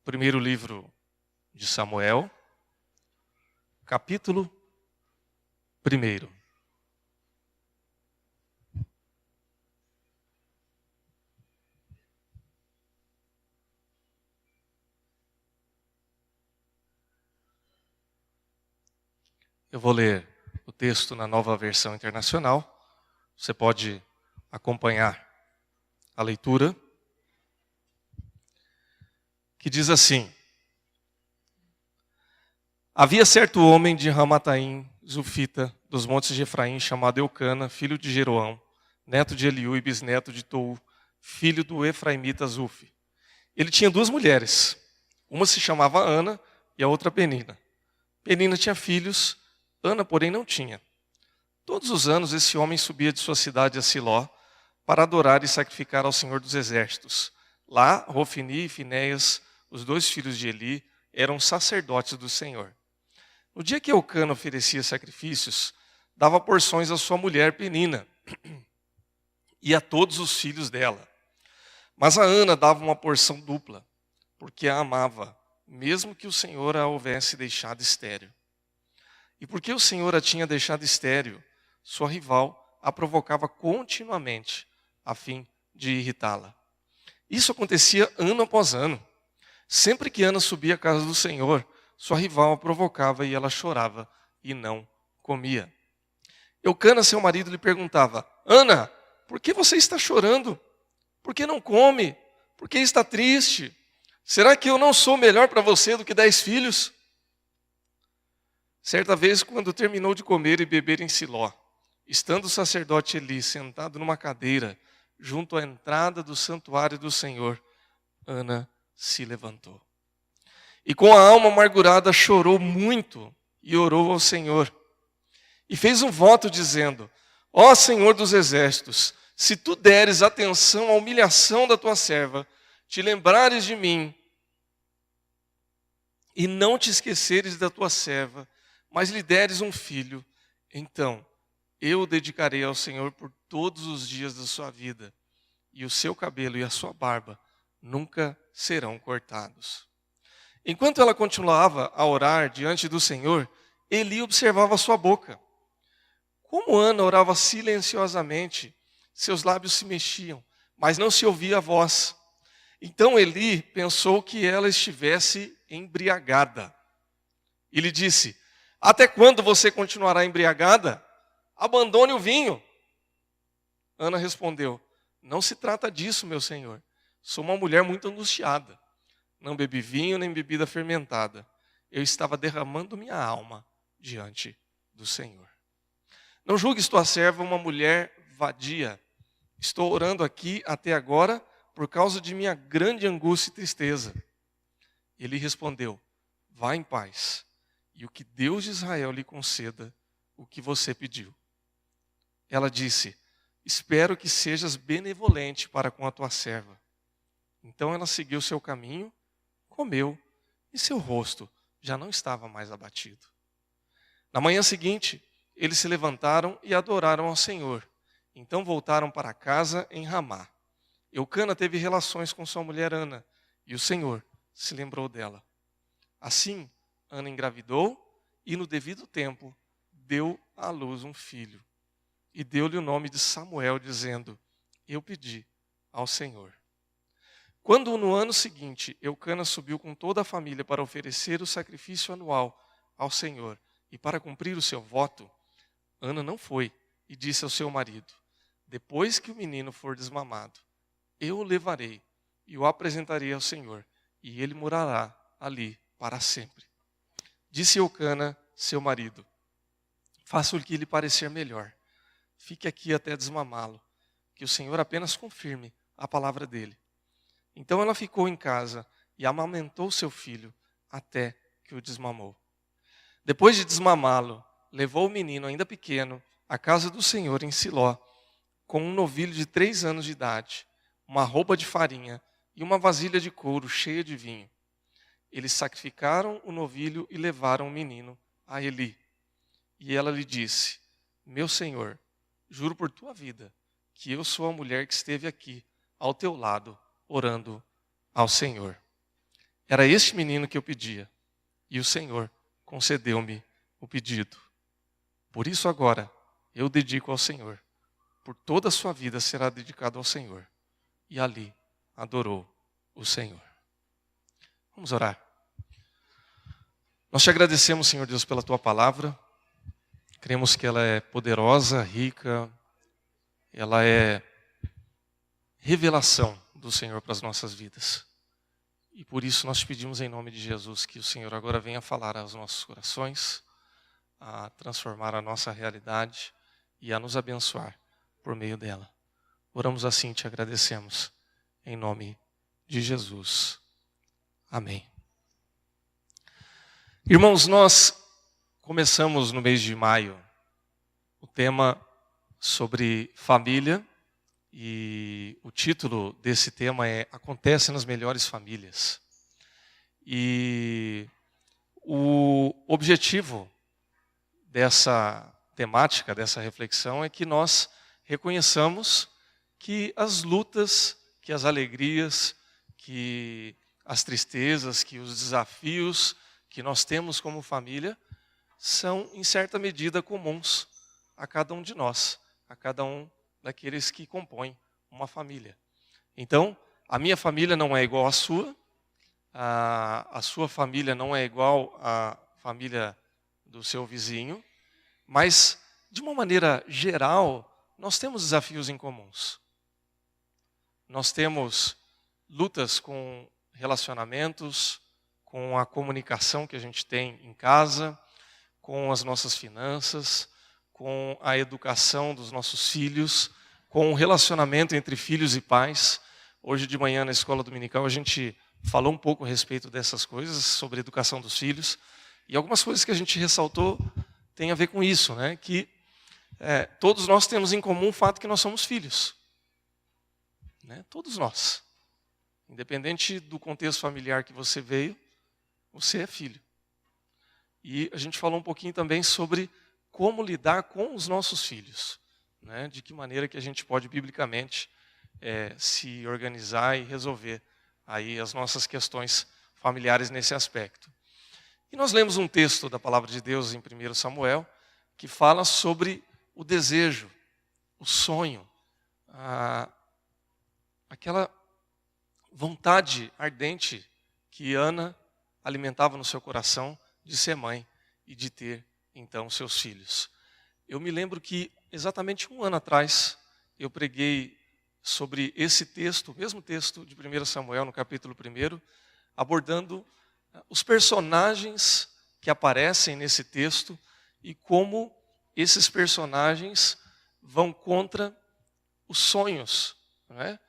Primeiro livro de Samuel, capítulo 1. Eu vou ler o texto na Nova Versão Internacional. Você pode acompanhar a leitura, que diz assim: Havia certo homem de Ramataim, Zufita, dos montes de Efraim, chamado Eucana, filho de Jeroão, neto de Eliú e bisneto de Tou, filho do efraimita Zufi. Ele tinha 2 mulheres, uma se chamava Ana e a outra Penina. Penina tinha filhos, Ana, porém, não tinha. Todos os anos esse homem subia de sua cidade a Siló para adorar e sacrificar ao Senhor dos Exércitos. Lá, Rofini e Finéias, os 2 filhos de Eli, eram sacerdotes do Senhor. No dia que Eucana oferecia sacrifícios, dava porções à sua mulher Penina e a todos os filhos dela. Mas a Ana dava uma porção dupla, porque a amava, mesmo que o Senhor a houvesse deixado estéril. E porque o Senhor a tinha deixado estéril, sua rival a provocava continuamente, a fim de irritá-la. Isso acontecia ano após ano. Sempre que Ana subia à casa do Senhor, sua rival a provocava e ela chorava e não comia. Eucana, seu marido, lhe perguntava: Ana, por que você está chorando? Por que não come? Por que está triste? Será que eu não sou melhor para você do que 10 filhos? Certa vez, quando terminou de comer e beber em Siló, estando o sacerdote Eli sentado numa cadeira, junto à entrada do santuário do Senhor, Ana se levantou. E com a alma amargurada chorou muito e orou ao Senhor. E fez um voto dizendo: Ó Senhor dos Exércitos, se tu deres atenção à humilhação da tua serva, te lembrares de mim, e não te esqueceres da tua serva, mas lhe deres um filho, então eu o dedicarei ao Senhor por todos os dias da sua vida, e o seu cabelo e a sua barba nunca serão cortados. Enquanto ela continuava a orar diante do Senhor, Eli observava sua boca. Como Ana orava silenciosamente, seus lábios se mexiam, mas não se ouvia a voz. Então Eli pensou que ela estivesse embriagada. E lhe disse: Até quando você continuará embriagada? Abandone o vinho. Ana respondeu: Não se trata disso, meu senhor. Sou uma mulher muito angustiada. Não bebi vinho nem bebida fermentada. Eu estava derramando minha alma diante do Senhor. Não julgues tua serva uma mulher vadia. Estou orando aqui até agora por causa de minha grande angústia e tristeza. Ele respondeu: Vá em paz, e o que Deus de Israel lhe conceda o que você pediu. Ela disse: Espero que sejas benevolente para com a tua serva. Então ela seguiu seu caminho, comeu, e seu rosto já não estava mais abatido. Na manhã seguinte, eles se levantaram e adoraram ao Senhor. Então voltaram para casa em Ramá. Eucana teve relações com sua mulher Ana, e o Senhor se lembrou dela. Assim, Ana engravidou e no devido tempo deu à luz um filho. E deu-lhe o nome de Samuel, dizendo: Eu pedi ao Senhor. Quando no ano seguinte Eucana subiu com toda a família para oferecer o sacrifício anual ao Senhor e para cumprir o seu voto, Ana não foi e disse ao seu marido: Depois que o menino for desmamado, eu o levarei e o apresentarei ao Senhor, e ele morará ali para sempre. Disse Eucana, seu marido: Faça o que lhe parecer melhor. Fique aqui até desmamá-lo, que o Senhor apenas confirme a palavra dele. Então ela ficou em casa e amamentou seu filho até que o desmamou. Depois de desmamá-lo, levou o menino ainda pequeno à casa do Senhor em Siló, com um novilho de 3 anos de idade, uma roupa de farinha e uma vasilha de couro cheia de vinho. eles sacrificaram o novilho e levaram o menino a Eli. E ela lhe disse: meu senhor, juro por tua vida, que eu sou a mulher que esteve aqui, ao teu lado, orando ao Senhor. Era este menino que eu pedia, e o Senhor concedeu-me o pedido. Por isso agora, eu dedico ao Senhor. Por toda a sua vida será dedicado ao Senhor. E ali adorou o Senhor. Vamos orar. Nós te agradecemos, Senhor Deus, pela tua palavra. Cremos que ela é poderosa, rica, ela é revelação do Senhor para as nossas vidas. E por isso nós te pedimos em nome de Jesus que o Senhor agora venha falar aos nossos corações, a transformar a nossa realidade e a nos abençoar por meio dela. Oramos assim e te agradecemos, em nome de Jesus. Amém. Irmãos, nós começamos no mês de maio o tema sobre família e o título desse tema é Acontece nas Melhores Famílias. E o objetivo dessa temática, dessa reflexão é que nós reconheçamos que as lutas, que as alegrias, que as tristezas, que os desafios que nós temos como família são, em certa medida, comuns a cada um de nós, a cada um daqueles que compõem uma família. Então, a minha família não é igual à sua, a sua família não é igual à família do seu vizinho, mas, de uma maneira geral, nós temos desafios em comuns. Nós temos lutas com relacionamentos, com a comunicação que a gente tem em casa, com as nossas finanças, com a educação dos nossos filhos, com o relacionamento entre filhos e pais. Hoje de manhã na escola dominical a gente falou um pouco a respeito dessas coisas, sobre a educação dos filhos. E algumas coisas que a gente ressaltou têm a ver com isso, né? Que todos nós temos em comum o fato que nós somos filhos. Né? Todos nós. Independente do contexto familiar que você veio, você é filho. E a gente falou um pouquinho também sobre como lidar com os nossos filhos. Né? De que maneira que a gente pode, biblicamente, se organizar e resolver aí as nossas questões familiares nesse aspecto. E nós lemos um texto da palavra de Deus em 1 Samuel, que fala sobre o desejo, o sonho, aquela vontade ardente que Ana alimentava no seu coração de ser mãe e de ter, então, seus filhos. Eu me lembro que, exatamente um ano atrás, eu preguei sobre esse texto, o mesmo texto de 1 Samuel, no capítulo 1, abordando os personagens que aparecem nesse texto e como esses personagens vão contra os sonhos. Não é?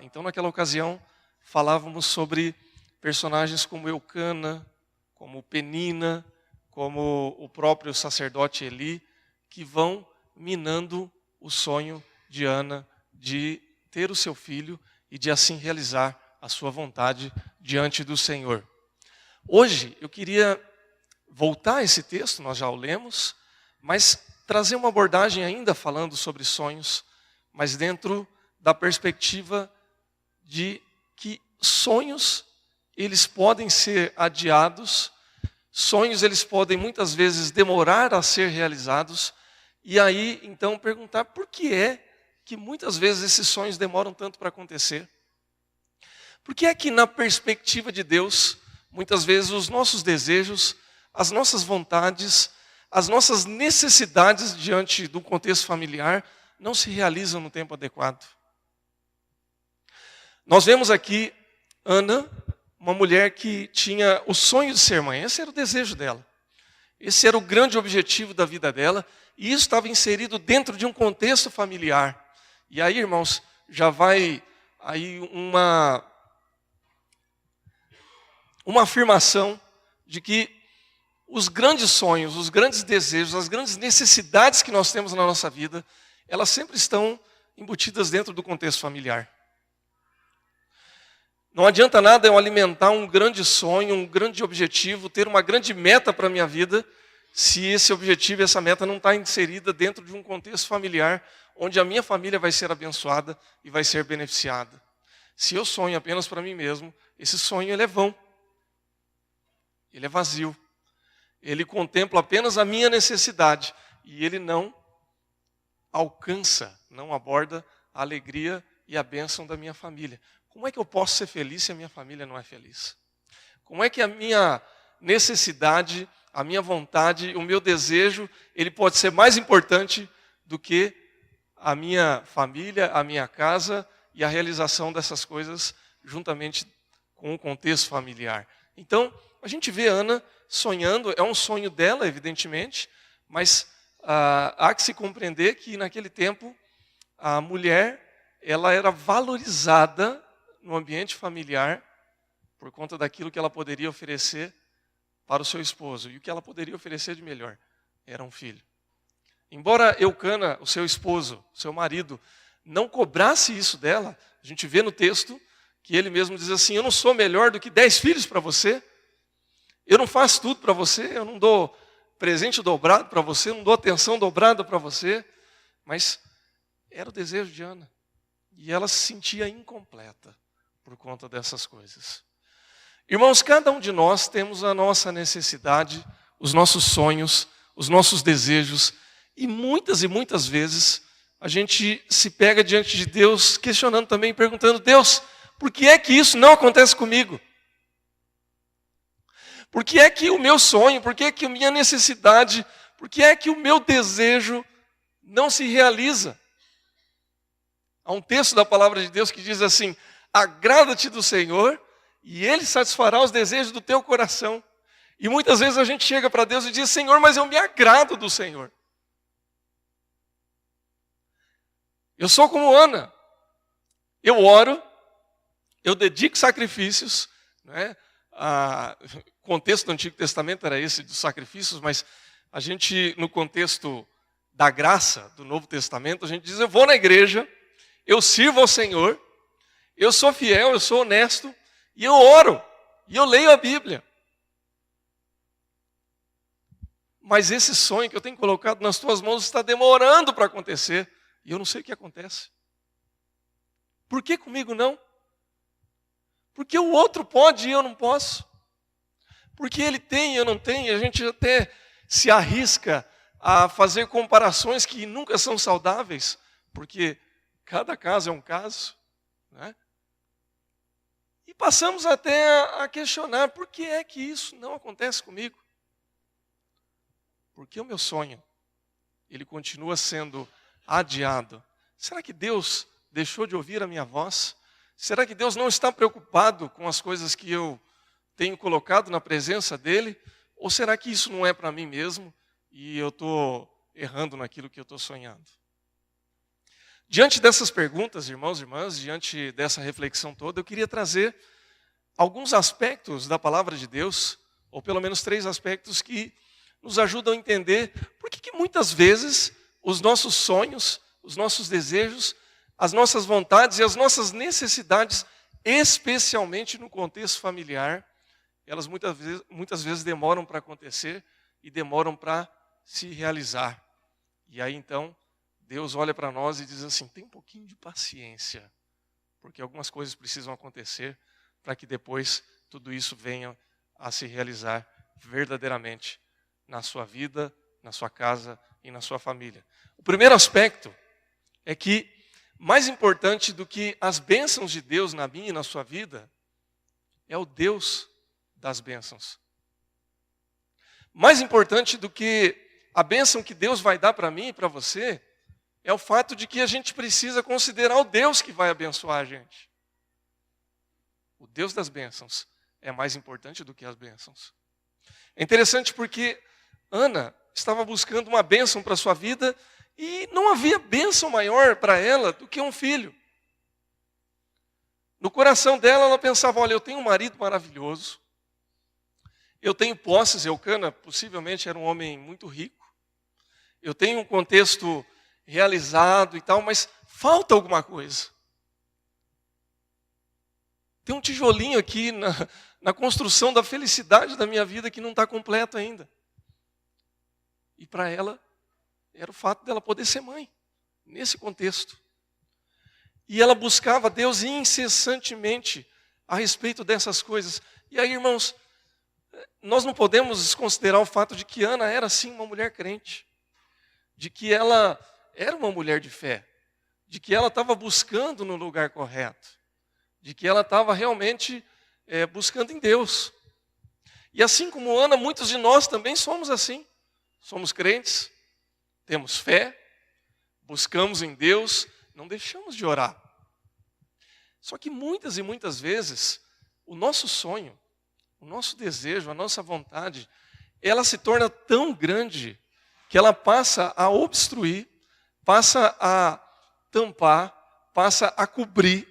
Então, naquela ocasião, falávamos sobre personagens como Eucana, como Penina, como o próprio sacerdote Eli, que vão minando o sonho de Ana de ter o seu filho e de assim realizar a sua vontade diante do Senhor. Hoje eu queria voltar a esse texto, nós já o lemos, mas trazer uma abordagem ainda falando sobre sonhos, mas dentro da perspectiva de que sonhos eles podem ser adiados, sonhos eles podem muitas vezes demorar a ser realizados, e aí então perguntar por que é que muitas vezes esses sonhos demoram tanto para acontecer. Por que é que na perspectiva de Deus, muitas vezes os nossos desejos, as nossas vontades, as nossas necessidades diante do contexto familiar não se realizam no tempo adequado? Nós vemos aqui Ana, uma mulher que tinha o sonho de ser mãe. Esse era o desejo dela. Esse era o grande objetivo da vida dela. E isso estava inserido dentro de um contexto familiar. E aí, irmãos, já vai aí uma afirmação de que os grandes sonhos, os grandes desejos, as grandes necessidades que nós temos na nossa vida, elas sempre estão embutidas dentro do contexto familiar. Não adianta nada eu alimentar um grande sonho, um grande objetivo, ter uma grande meta para a minha vida, se esse objetivo, essa meta não está inserida dentro de um contexto familiar, onde a minha família vai ser abençoada e vai ser beneficiada. Se eu sonho apenas para mim mesmo, esse sonho ele é vão. Ele é vazio. Ele contempla apenas a minha necessidade e ele não alcança, não aborda a alegria e a bênção da minha família. Como é que eu posso ser feliz se a minha família não é feliz? Como é que a minha necessidade, a minha vontade, o meu desejo, ele pode ser mais importante do que a minha família, a minha casa e a realização dessas coisas juntamente com o contexto familiar? Então, a gente vê Ana sonhando, é um sonho dela, evidentemente, mas há que se compreender que naquele tempo a mulher ela era valorizada no ambiente familiar por conta daquilo que ela poderia oferecer para o seu esposo. E o que ela poderia oferecer de melhor era um filho. Embora Eucana, o seu esposo, seu marido, não cobrasse isso dela, a gente vê no texto que ele mesmo diz assim: eu não sou melhor do que 10 filhos para você, eu não faço tudo para você, eu não dou presente dobrado para você, eu não dou atenção dobrada para você, mas era o desejo de Ana. E ela se sentia incompleta por conta dessas coisas. Irmãos, cada um de nós temos a nossa necessidade, os nossos sonhos, os nossos desejos, e muitas vezes a gente se pega diante de Deus questionando também, perguntando: Deus, por que é que isso não acontece comigo? Por que é que o meu sonho, por que é que a minha necessidade, por que é que o meu desejo não se realiza? Há um texto da palavra de Deus que diz assim: agrada-te do Senhor e Ele satisfará os desejos do teu coração. E muitas vezes a gente chega para Deus e diz: Senhor, mas eu me agrado do Senhor. Eu sou como Ana. Eu oro, eu dedico sacrifícios, né? O contexto do Antigo Testamento era esse dos sacrifícios, mas a gente, no contexto da graça do Novo Testamento, a gente diz: eu vou na igreja, eu sirvo ao Senhor, eu sou fiel, eu sou honesto, e eu oro, e eu leio a Bíblia. Mas esse sonho que eu tenho colocado nas tuas mãos está demorando para acontecer, e eu não sei o que acontece. Por que comigo não? Porque o outro pode e eu não posso. Porque ele tem e eu não tenho. A gente até se arrisca a fazer comparações que nunca são saudáveis, porque cada caso é um caso, né? E passamos até a questionar: por que é que isso não acontece comigo? Porque o meu sonho, ele continua sendo adiado. Será que Deus deixou de ouvir a minha voz? Será que Deus não está preocupado com as coisas que eu tenho colocado na presença dEle? Ou será que isso não é para mim mesmo e eu estou errando naquilo que eu estou sonhando? Diante dessas perguntas, irmãos e irmãs, diante dessa reflexão toda, eu queria trazer alguns aspectos da palavra de Deus, ou pelo menos 3 aspectos que nos ajudam a entender por que muitas vezes os nossos sonhos, os nossos desejos, as nossas vontades e as nossas necessidades, especialmente no contexto familiar, elas muitas vezes demoram para acontecer e demoram para se realizar. E aí então, Deus olha para nós e diz assim: tem um pouquinho de paciência, porque algumas coisas precisam acontecer para que depois tudo isso venha a se realizar verdadeiramente na sua vida, na sua casa e na sua família. O primeiro aspecto é que, mais importante do que as bênçãos de Deus na minha e na sua vida, é o Deus das bênçãos. Mais importante do que a bênção que Deus vai dar para mim e para você, é o fato de que a gente precisa considerar o Deus que vai abençoar a gente. O Deus das bênçãos é mais importante do que as bênçãos. É interessante porque Ana estava buscando uma bênção para a sua vida e não havia bênção maior para ela do que um filho. No coração dela, ela pensava: olha, eu tenho um marido maravilhoso, eu tenho posses. Eucana possivelmente era um homem muito rico, eu tenho um contexto realizado e tal, mas falta alguma coisa. Tem um tijolinho aqui na construção da felicidade da minha vida que não está completo ainda. E para ela, era o fato dela poder ser mãe, nesse contexto. E ela buscava Deus incessantemente a respeito dessas coisas. E aí, irmãos, nós não podemos desconsiderar o fato de que Ana era sim uma mulher crente, de que ela era uma mulher de fé, de que ela estava buscando no lugar correto, de que ela estava realmente buscando em Deus. E assim como Ana, muitos de nós também somos assim. Somos crentes, temos fé, buscamos em Deus, não deixamos de orar. Só que muitas e muitas vezes, o nosso sonho, o nosso desejo, a nossa vontade, ela se torna tão grande que ela passa a obstruir, passa a tampar, passa a cobrir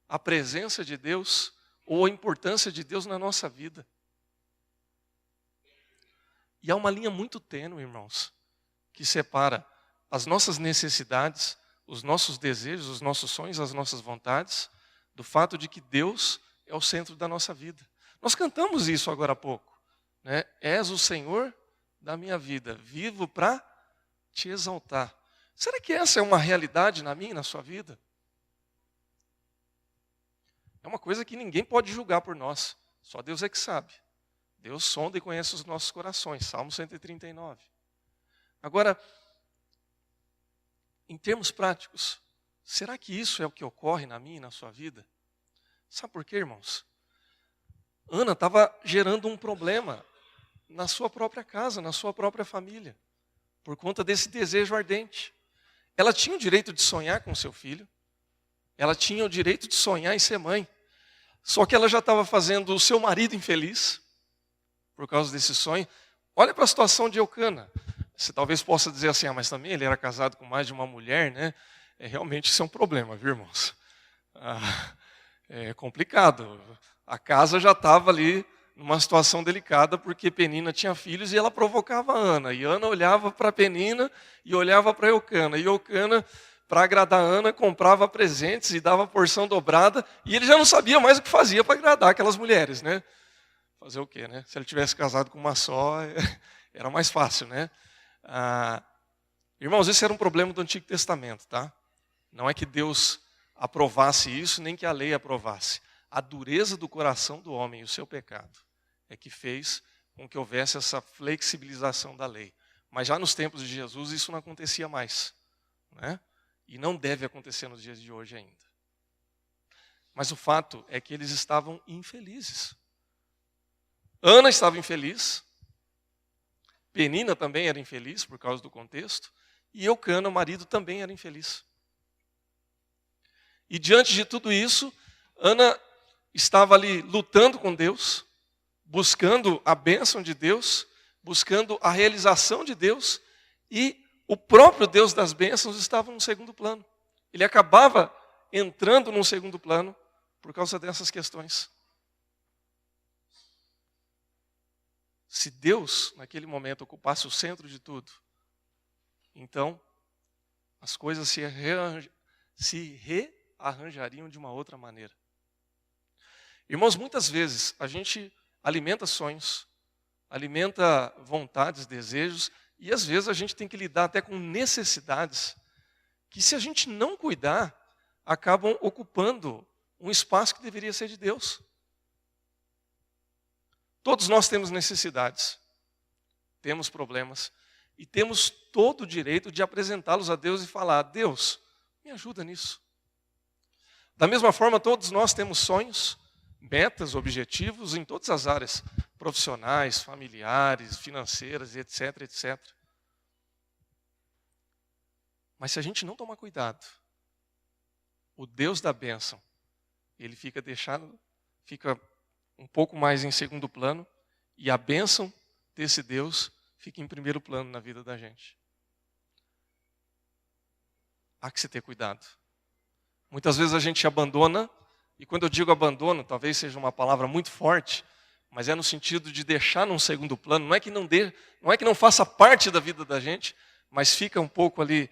a presença de Deus ou a importância de Deus na nossa vida. E há uma linha muito tênue, irmãos, que separa as nossas necessidades, os nossos desejos, os nossos sonhos, as nossas vontades, do fato de que Deus é o centro da nossa vida. Nós cantamos isso agora há pouco, né? És o Senhor da minha vida, vivo para te exaltar. Será que essa é uma realidade na minha e na sua vida? É uma coisa que ninguém pode julgar por nós, só Deus é que sabe. Deus sonda e conhece os nossos corações, Salmo 139. Agora, em termos práticos, será que isso é o que ocorre na minha e na sua vida? Sabe por quê, irmãos? Ana estava gerando um problema na sua própria casa, na sua própria família, por conta desse desejo ardente. Ela tinha o direito de sonhar com seu filho, ela tinha o direito de sonhar em ser mãe, só que ela já estava fazendo o seu marido infeliz, por causa desse sonho. Olha para a situação de Eucana. Você talvez possa dizer assim, mas também ele era casado com mais de uma mulher, né? Realmente isso é um problema, viu, irmãos? É complicado. A casa já estava ali numa situação delicada, porque Penina tinha filhos e ela provocava Ana. E Ana olhava para Penina e olhava para Eucana. E Eucana, para agradar Ana, comprava presentes e dava porção dobrada. E ele já não sabia mais o que fazia para agradar aquelas mulheres, né? Fazer o quê, né? Se ele tivesse casado com uma só, era mais fácil, né? Irmãos, esse era um problema do Antigo Testamento, tá? Não é que Deus aprovasse isso, nem que a lei aprovasse. A dureza do coração do homem e o seu pecado é que fez com que houvesse essa flexibilização da lei. Mas já nos tempos de Jesus isso não acontecia mais, né? E não deve acontecer nos dias de hoje ainda. Mas o fato é que eles estavam infelizes. Ana estava infeliz, Penina também era infeliz por causa do contexto, e Eucana, o marido, também era infeliz. E diante de tudo isso, Ana estava ali lutando com Deus, buscando a bênção de Deus, buscando a realização de Deus, e o próprio Deus das bênçãos estava num segundo plano. Ele acabava entrando num segundo plano por causa dessas questões. Se Deus, naquele momento, ocupasse o centro de tudo, então as coisas se rearranjariam de uma outra maneira. Irmãos, muitas vezes a gente alimenta sonhos, alimenta vontades, desejos, e às vezes a gente tem que lidar até com necessidades que, se a gente não cuidar, acabam ocupando um espaço que deveria ser de Deus. Todos nós temos necessidades, temos problemas, e temos todo o direito de apresentá-los a Deus e falar: Deus, me ajuda nisso. Da mesma forma, todos nós temos sonhos, metas, objetivos em todas as áreas, profissionais, familiares, financeiras, etc, etc. Mas se a gente não tomar cuidado, o Deus da bênção, ele fica um pouco mais em segundo plano, e a bênção desse Deus fica em primeiro plano na vida da gente. Há que se ter cuidado. Muitas vezes a gente abandona, e quando eu digo abandono, talvez seja uma palavra muito forte, mas é no sentido de deixar num segundo plano. Não é que não faça parte da vida da gente, mas fica um pouco ali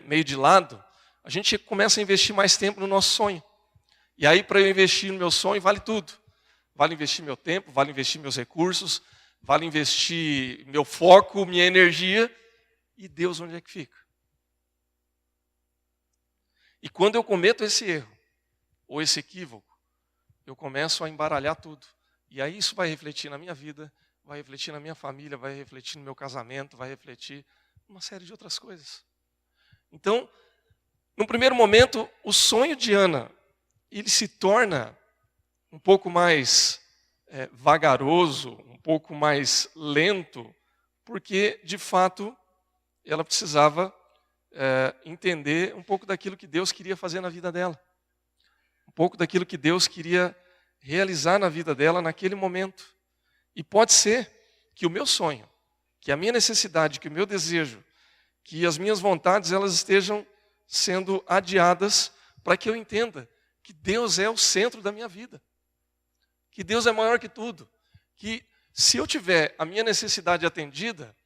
meio de lado. A gente começa a investir mais tempo no nosso sonho. E aí, para eu investir no meu sonho, vale tudo. Vale investir meu tempo, vale investir meus recursos, vale investir meu foco, minha energia. E Deus, onde é que fica? E quando eu cometo esse erro, ou esse equívoco, eu começo a embaralhar tudo. E aí isso vai refletir na minha vida, vai refletir na minha família, vai refletir no meu casamento, vai refletir uma série de outras coisas. Então, no primeiro momento, o sonho de Ana, ele se torna um pouco mais vagaroso, um pouco mais lento, porque, de fato, ela precisava entender um pouco daquilo que Deus queria fazer na vida dela. Um pouco daquilo que Deus queria realizar na vida dela naquele momento. E pode ser que o meu sonho, que a minha necessidade, que o meu desejo, que as minhas vontades, elas estejam sendo adiadas para que eu entenda que Deus é o centro da minha vida. Que Deus é maior que tudo. Que se eu tiver a minha necessidade atendida,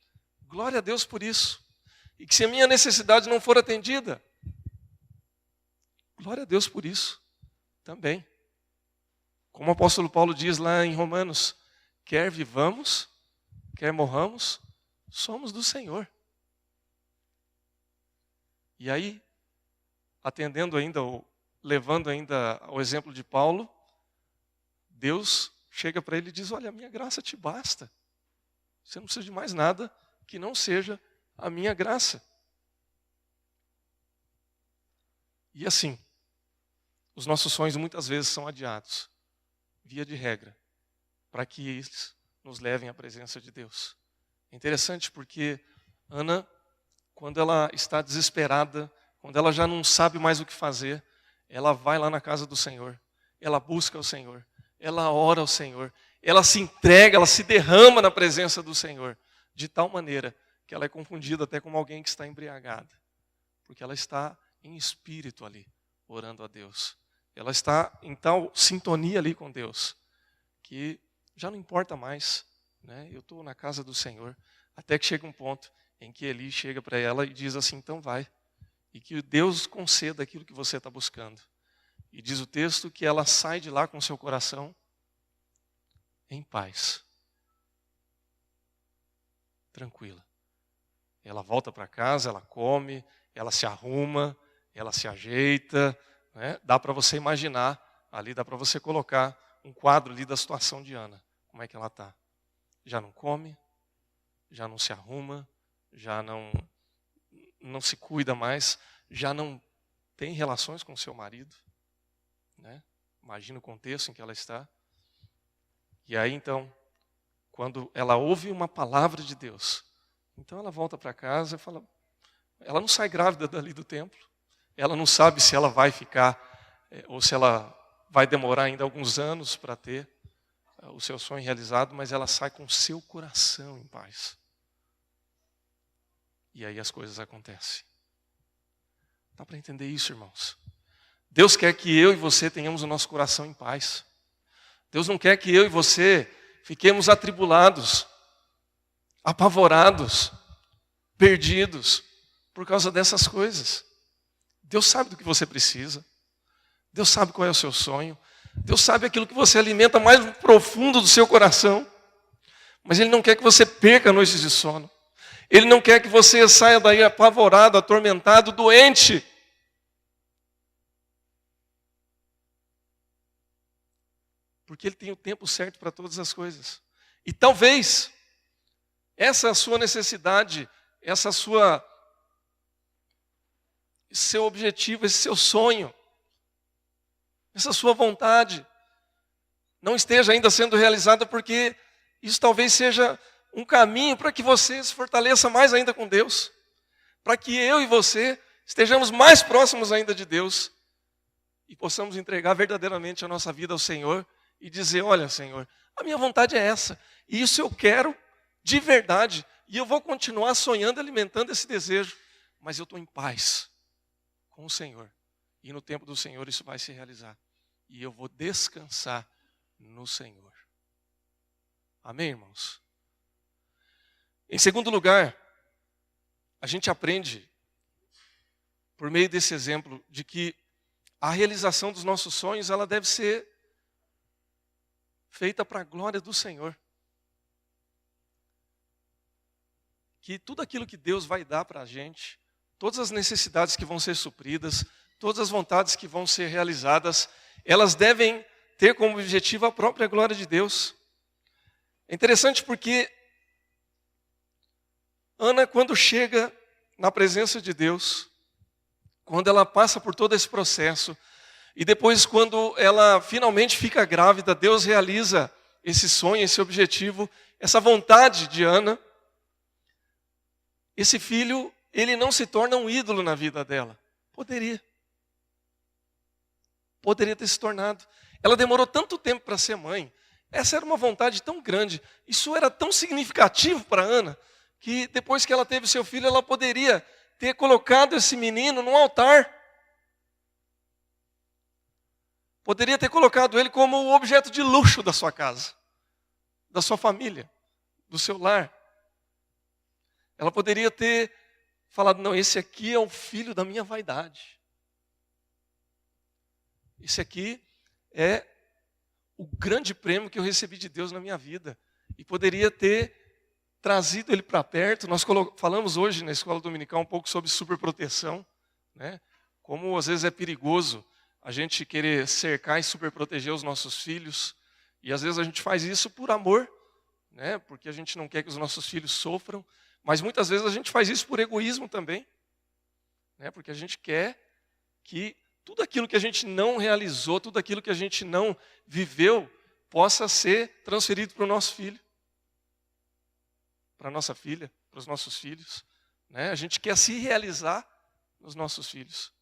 glória a Deus por isso. E que se a minha necessidade não for atendida, glória a Deus por isso também. Como o apóstolo Paulo diz lá em Romanos, quer vivamos, quer morramos, somos do Senhor. E aí, atendendo ainda, levando ainda ao exemplo de Paulo, Deus chega para ele e diz, olha, a minha graça te basta. Você não precisa de mais nada que não seja a minha graça. E assim, os nossos sonhos muitas vezes são adiados, via de regra, para que eles nos levem à presença de Deus. É interessante porque Ana, quando ela está desesperada, quando ela já não sabe mais o que fazer, ela vai lá na casa do Senhor, ela busca o Senhor, ela ora ao Senhor, ela se entrega, ela se derrama na presença do Senhor, de tal maneira que ela é confundida até como alguém que está embriagada, porque ela está em espírito ali, orando a Deus. Ela está em tal sintonia ali com Deus, que já não importa mais, né? Eu estou na casa do Senhor, até que chega um ponto em que Eli chega para ela e diz assim, então vai, e que Deus conceda aquilo que você está buscando. E diz o texto que ela sai de lá com seu coração em paz, tranquila. Ela volta para casa, ela come, ela se arruma, ela se ajeita, né? Dá para você imaginar, ali dá para você colocar um quadro ali da situação de Ana. Como é que ela está? Já não come, já não se arruma, já não se cuida mais, já não tem relações com seu marido, né? Imagina o contexto em que ela está. E aí então, quando ela ouve uma palavra de Deus, então ela volta para casa e fala, ela não sai grávida dali do templo, ela não sabe se ela vai ficar, ou se ela vai demorar ainda alguns anos para ter o seu sonho realizado, mas ela sai com o seu coração em paz. E aí as coisas acontecem. Dá para entender isso, irmãos? Deus quer que eu e você tenhamos o nosso coração em paz. Deus não quer que eu e você fiquemos atribulados, apavorados, perdidos, por causa dessas coisas. Deus sabe do que você precisa. Deus sabe qual é o seu sonho. Deus sabe aquilo que você alimenta mais no profundo do seu coração. Mas Ele não quer que você perca noites de sono. Ele não quer que você saia daí apavorado, atormentado, doente. Porque Ele tem o tempo certo para todas as coisas. E talvez essa sua necessidade, esse seu objetivo, esse seu sonho, essa sua vontade, não esteja ainda sendo realizada porque isso talvez seja um caminho para que você se fortaleça mais ainda com Deus, para que eu e você estejamos mais próximos ainda de Deus e possamos entregar verdadeiramente a nossa vida ao Senhor e dizer, olha, Senhor, a minha vontade é essa, e isso eu quero de verdade, e eu vou continuar sonhando, alimentando esse desejo, mas eu estou em paz com o Senhor, e no tempo do Senhor isso vai se realizar, e eu vou descansar no Senhor. Amém, irmãos? Em segundo lugar, a gente aprende, por meio desse exemplo, de que a realização dos nossos sonhos, ela deve ser feita para a glória do Senhor. Que tudo aquilo que Deus vai dar para a gente, todas as necessidades que vão ser supridas, todas as vontades que vão ser realizadas, elas devem ter como objetivo a própria glória de Deus. É interessante porque Ana, quando chega na presença de Deus, quando ela passa por todo esse processo, e depois quando ela finalmente fica grávida, Deus realiza esse sonho, esse objetivo, essa vontade de Ana. Esse filho, ele não se torna um ídolo na vida dela. Poderia ter se tornado. Ela demorou tanto tempo para ser mãe. Essa era uma vontade tão grande. Isso era tão significativo para Ana, que depois que ela teve seu filho, ela poderia ter colocado esse menino num altar. Poderia ter colocado ele como o objeto de luxo da sua casa, da sua família, do seu lar. Ela poderia ter falado, não, esse aqui é o filho da minha vaidade. Esse aqui é o grande prêmio que eu recebi de Deus na minha vida. E poderia ter trazido ele para perto. Nós falamos hoje na escola dominical um pouco sobre superproteção, né? Como às vezes é perigoso a gente querer cercar e superproteger os nossos filhos. E às vezes a gente faz isso por amor, né? Porque a gente não quer que os nossos filhos sofram. Mas muitas vezes a gente faz isso por egoísmo também, né? Porque a gente quer que tudo aquilo que a gente não realizou, tudo aquilo que a gente não viveu, possa ser transferido para o nosso filho, para a nossa filha, para os nossos filhos, né? A gente quer se realizar nos nossos filhos.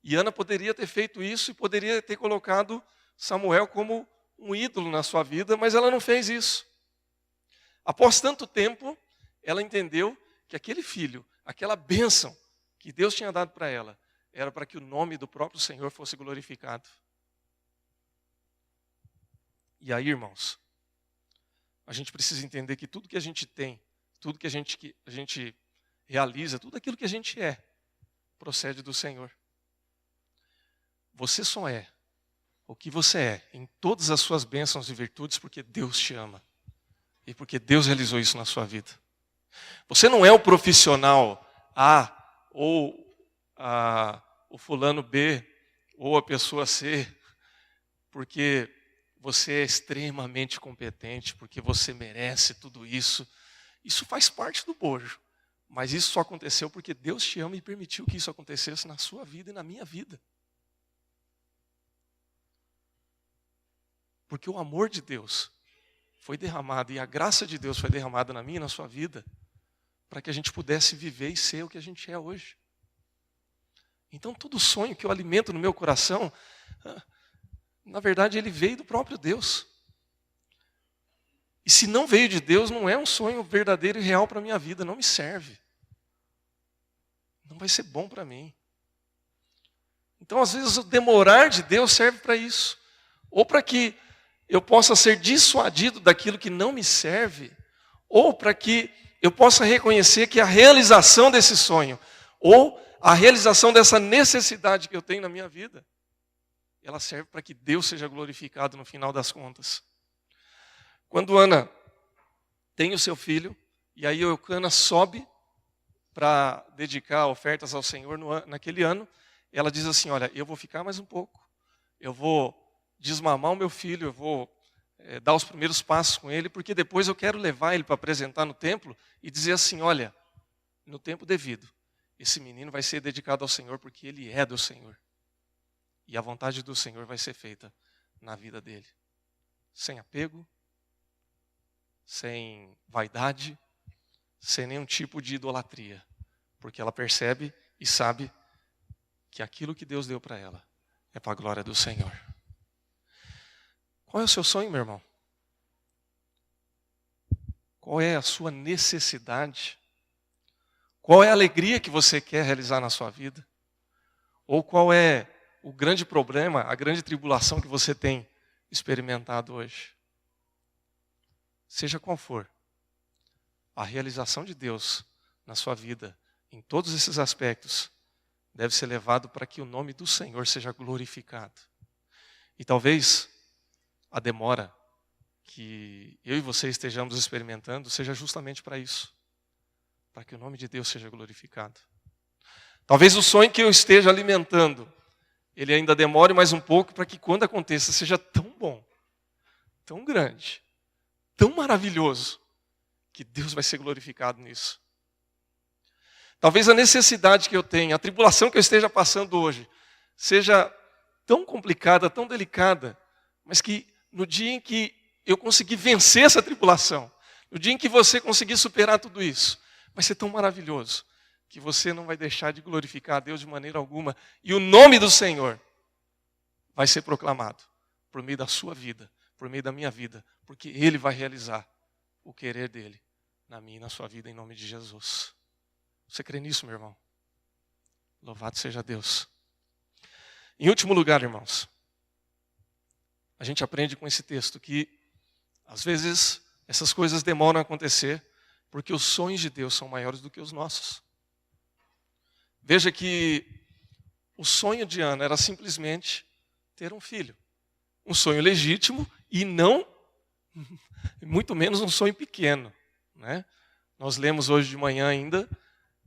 E Ana poderia ter feito isso e poderia ter colocado Samuel como um ídolo na sua vida, mas ela não fez isso. Após tanto tempo, ela entendeu que aquele filho, aquela bênção que Deus tinha dado para ela, era para que o nome do próprio Senhor fosse glorificado. E aí, irmãos, a gente precisa entender que tudo que a gente tem, tudo que a gente realiza, tudo aquilo que a gente é, procede do Senhor. Você só é o que você é em todas as suas bênçãos e virtudes porque Deus te ama. E porque Deus realizou isso na sua vida. Você não é o profissional A ou o fulano B ou a pessoa C porque você é extremamente competente, porque você merece tudo isso. Isso faz parte do bojo. Mas isso só aconteceu porque Deus te ama e permitiu que isso acontecesse na sua vida e na minha vida. Porque o amor de Deus foi derramado e a graça de Deus foi derramada na minha e na sua vida para que a gente pudesse viver e ser o que a gente é hoje. Então, todo sonho que eu alimento no meu coração, na verdade, ele veio do próprio Deus. E se não veio de Deus, não é um sonho verdadeiro e real para a minha vida, não me serve. Não vai ser bom para mim. Então, às vezes, o demorar de Deus serve para isso. Ou para que eu possa ser dissuadido daquilo que não me serve, ou para que eu possa reconhecer que a realização desse sonho, ou a realização dessa necessidade que eu tenho na minha vida, ela serve para que Deus seja glorificado no final das contas. Quando Ana tem o seu filho, e aí Eucana sobe para dedicar ofertas ao Senhor naquele ano, ela diz assim, olha, eu vou ficar mais um pouco, eu vou desmamar o meu filho, eu vou dar os primeiros passos com ele, porque depois eu quero levar ele para apresentar no templo e dizer assim, olha, no tempo devido, esse menino vai ser dedicado ao Senhor porque ele é do Senhor. E a vontade do Senhor vai ser feita na vida dele. Sem apego, sem vaidade, sem nenhum tipo de idolatria. Porque ela percebe e sabe que aquilo que Deus deu para ela é para a glória do Senhor. Qual é o seu sonho, meu irmão? Qual é a sua necessidade? Qual é a alegria que você quer realizar na sua vida? Ou qual é o grande problema, a grande tribulação que você tem experimentado hoje? Seja qual for, a realização de Deus na sua vida, em todos esses aspectos, deve ser levado para que o nome do Senhor seja glorificado. E talvez a demora que eu e você estejamos experimentando seja justamente para isso, para que o nome de Deus seja glorificado. Talvez o sonho que eu esteja alimentando, ele ainda demore mais um pouco para que quando aconteça seja tão bom, tão grande, tão maravilhoso, que Deus vai ser glorificado nisso. Talvez a necessidade que eu tenha, a tribulação que eu esteja passando hoje, seja tão complicada, tão delicada, mas que no dia em que eu conseguir vencer essa tribulação, no dia em que você conseguir superar tudo isso, vai ser tão maravilhoso, que você não vai deixar de glorificar a Deus de maneira alguma, e o nome do Senhor vai ser proclamado por meio da sua vida, por meio da minha vida, porque Ele vai realizar o querer dEle na minha e na sua vida, em nome de Jesus. Você crê nisso, meu irmão? Louvado seja Deus. Em último lugar, irmãos, a gente aprende com esse texto que, às vezes, essas coisas demoram a acontecer porque os sonhos de Deus são maiores do que os nossos. Veja que o sonho de Ana era simplesmente ter um filho. Um sonho legítimo e não, muito menos um sonho pequeno, né? Nós lemos hoje de manhã ainda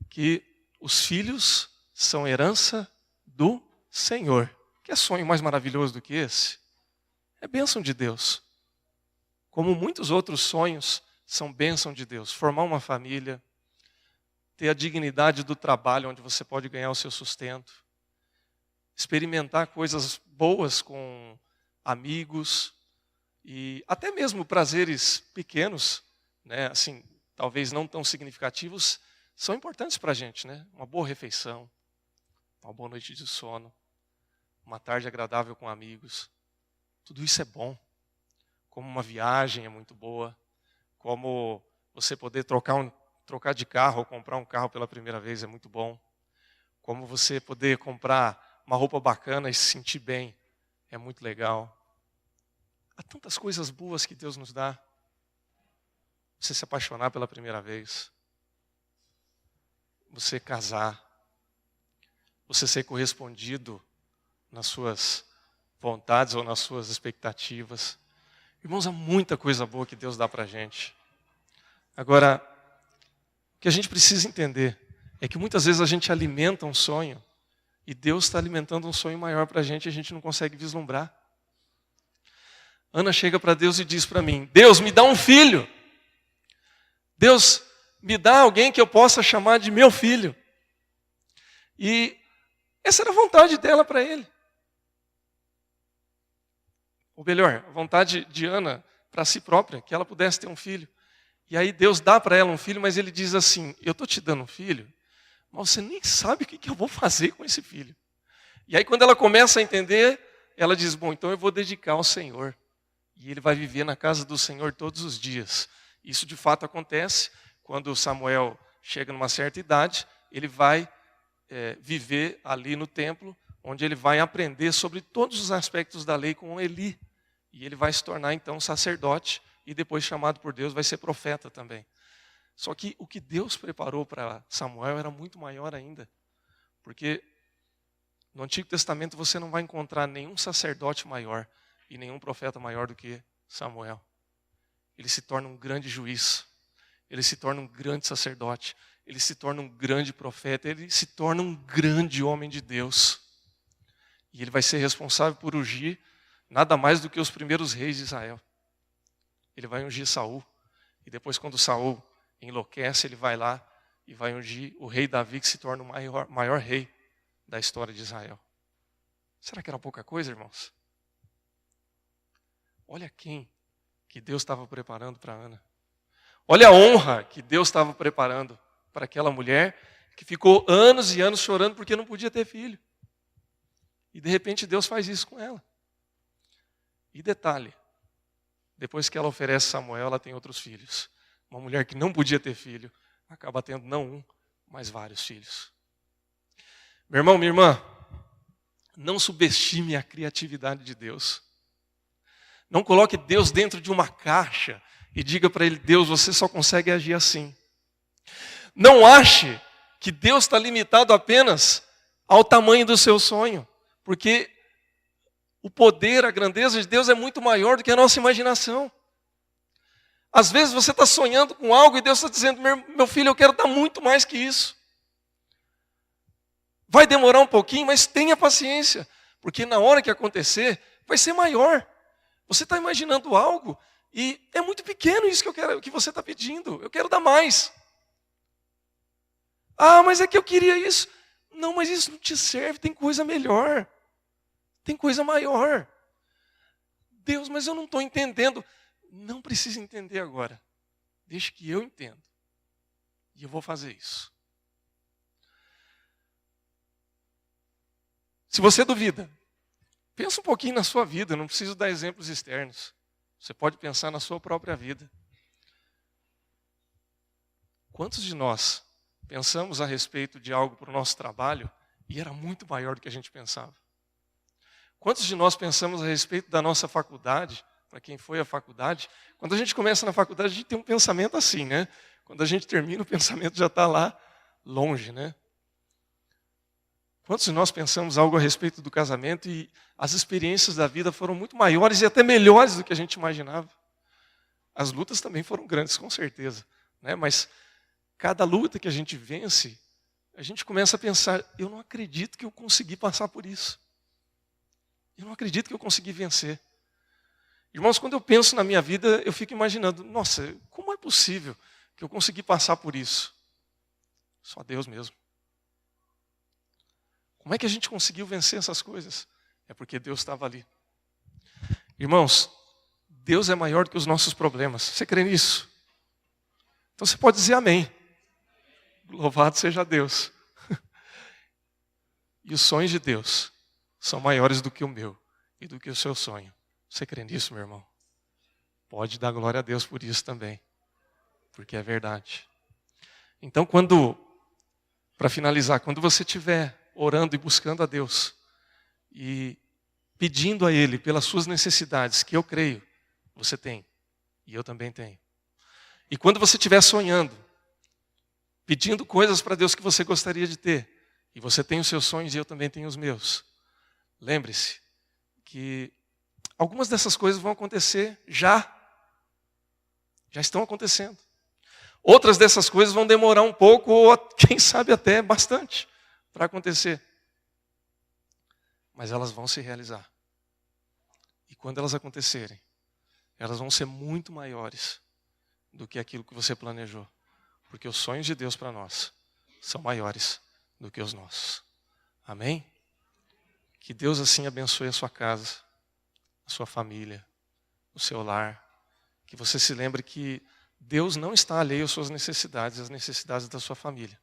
que os filhos são herança do Senhor. Que sonho mais maravilhoso do que esse? É bênção de Deus. Como muitos outros sonhos são bênção de Deus. Formar uma família, ter a dignidade do trabalho onde você pode ganhar o seu sustento, experimentar coisas boas com amigos e até mesmo prazeres pequenos, né? Assim, talvez não tão significativos, são importantes para a gente, né? Uma boa refeição, uma boa noite de sono, uma tarde agradável com amigos. Tudo isso é bom. Como uma viagem é muito boa, como você poder trocar de carro ou comprar um carro pela primeira vez é muito bom. Como você poder comprar uma roupa bacana e se sentir bem é muito legal. Há tantas coisas boas que Deus nos dá. Você se apaixonar pela primeira vez, você casar, você ser correspondido nas suas vontades ou nas suas expectativas. Irmãos, há muita coisa boa que Deus dá para a gente. Agora, o que a gente precisa entender é que muitas vezes a gente alimenta um sonho e Deus está alimentando um sonho maior para a gente e a gente não consegue vislumbrar. Ana chega para Deus e diz para mim: Deus, me dá um filho. Deus, me dá alguém que eu possa chamar de meu filho. E essa era a vontade dela para ele. Ou melhor, a vontade de Ana para si própria, que ela pudesse ter um filho. E aí Deus dá para ela um filho, mas ele diz assim: eu estou te dando um filho, mas você nem sabe o que eu vou fazer com esse filho. E aí quando ela começa a entender, ela diz: bom, então eu vou dedicar ao Senhor. E ele vai viver na casa do Senhor todos os dias. Isso de fato acontece quando Samuel chega numa certa idade, ele vai viver ali no templo, onde ele vai aprender sobre todos os aspectos da lei com Eli. E ele vai se tornar então sacerdote e depois chamado por Deus vai ser profeta também. Só que o que Deus preparou para Samuel era muito maior ainda. Porque no Antigo Testamento você não vai encontrar nenhum sacerdote maior e nenhum profeta maior do que Samuel. Ele se torna um grande juiz, ele se torna um grande sacerdote, ele se torna um grande profeta, ele se torna um grande homem de Deus. E ele vai ser responsável por ungir nada mais do que os primeiros reis de Israel. Ele vai ungir Saul. E depois, quando Saul enlouquece, ele vai lá e vai ungir o rei Davi, que se torna o maior rei da história de Israel. Será que era pouca coisa, irmãos? Olha quem que Deus estava preparando para Ana. Olha a honra que Deus estava preparando para aquela mulher que ficou anos e anos chorando porque não podia ter filho. E de repente Deus faz isso com ela. E detalhe, depois que ela oferece Samuel, ela tem outros filhos. Uma mulher que não podia ter filho, acaba tendo não um, mas vários filhos. Meu irmão, minha irmã, não subestime a criatividade de Deus. Não coloque Deus dentro de uma caixa e diga para Ele: Deus, você só consegue agir assim. Não ache que Deus está limitado apenas ao tamanho do seu sonho, porque o poder, a grandeza de Deus é muito maior do que a nossa imaginação. Às vezes você está sonhando com algo e Deus está dizendo, meu filho, eu quero dar muito mais que isso. Vai demorar um pouquinho, mas tenha paciência, porque na hora que acontecer, vai ser maior. Você está imaginando algo e é muito pequeno isso que eu quero, que você está pedindo. Eu quero dar mais. Ah, mas é que eu queria isso. Não, mas isso não te serve, tem coisa melhor. Tem coisa maior. Deus, mas eu não estou entendendo. Não precisa entender agora. Deixe que eu entenda. E eu vou fazer isso. Se você duvida, pensa um pouquinho na sua vida, não preciso dar exemplos externos. Você pode pensar na sua própria vida. Quantos de nós pensamos a respeito de algo para o nosso trabalho e era muito maior do que a gente pensava? Quantos de nós pensamos a respeito da nossa faculdade, para quem foi à faculdade? Quando a gente começa na faculdade, a gente tem um pensamento assim, né? Quando a gente termina, o pensamento já está lá longe, né? Quantos de nós pensamos algo a respeito do casamento e as experiências da vida foram muito maiores e até melhores do que a gente imaginava? As lutas também foram grandes, com certeza, né? Mas cada luta que a gente vence, a gente começa a pensar, eu não acredito que eu consegui passar por isso. Eu não acredito que eu consegui vencer. Irmãos, quando eu penso na minha vida, eu fico imaginando, nossa, como é possível que eu consegui passar por isso? Só Deus mesmo. Como é que a gente conseguiu vencer essas coisas? É porque Deus estava ali. Irmãos, Deus é maior do que os nossos problemas. Você crê nisso? Então você pode dizer amém. Louvado seja Deus. E os sonhos de Deus são maiores do que o meu e do que o seu sonho. Você crê nisso, meu irmão? Pode dar glória a Deus por isso também. Porque é verdade. Então, para finalizar, quando você estiver orando e buscando a Deus e pedindo a Ele pelas suas necessidades, que eu creio, você tem, e eu também tenho. E quando você estiver sonhando, pedindo coisas para Deus que você gostaria de ter, e você tem os seus sonhos e eu também tenho os meus, lembre-se que algumas dessas coisas vão acontecer já estão acontecendo. Outras dessas coisas vão demorar um pouco, ou quem sabe até bastante, para acontecer. Mas elas vão se realizar. E quando elas acontecerem, elas vão ser muito maiores do que aquilo que você planejou. Porque os sonhos de Deus para nós são maiores do que os nossos. Amém? Que Deus assim abençoe a sua casa, a sua família, o seu lar. Que você se lembre que Deus não está alheio às suas necessidades, às necessidades da sua família.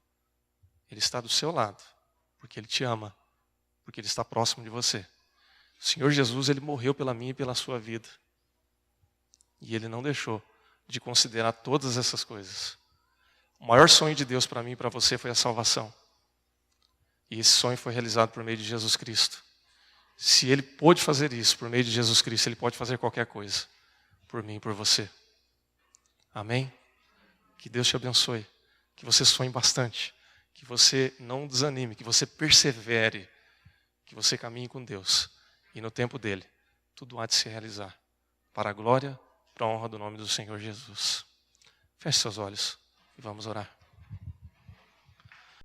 Ele está do seu lado, porque Ele te ama, porque Ele está próximo de você. O Senhor Jesus, Ele morreu pela minha e pela sua vida. E Ele não deixou de considerar todas essas coisas. O maior sonho de Deus para mim e para você foi a salvação. E esse sonho foi realizado por meio de Jesus Cristo. Se Ele pôde fazer isso por meio de Jesus Cristo, Ele pode fazer qualquer coisa por mim e por você. Amém? Que Deus te abençoe. Que você sonhe bastante. Que você não desanime. Que você persevere. Que você caminhe com Deus. E no tempo dEle, tudo há de se realizar. Para a glória, para a honra do nome do Senhor Jesus. Feche seus olhos e vamos orar.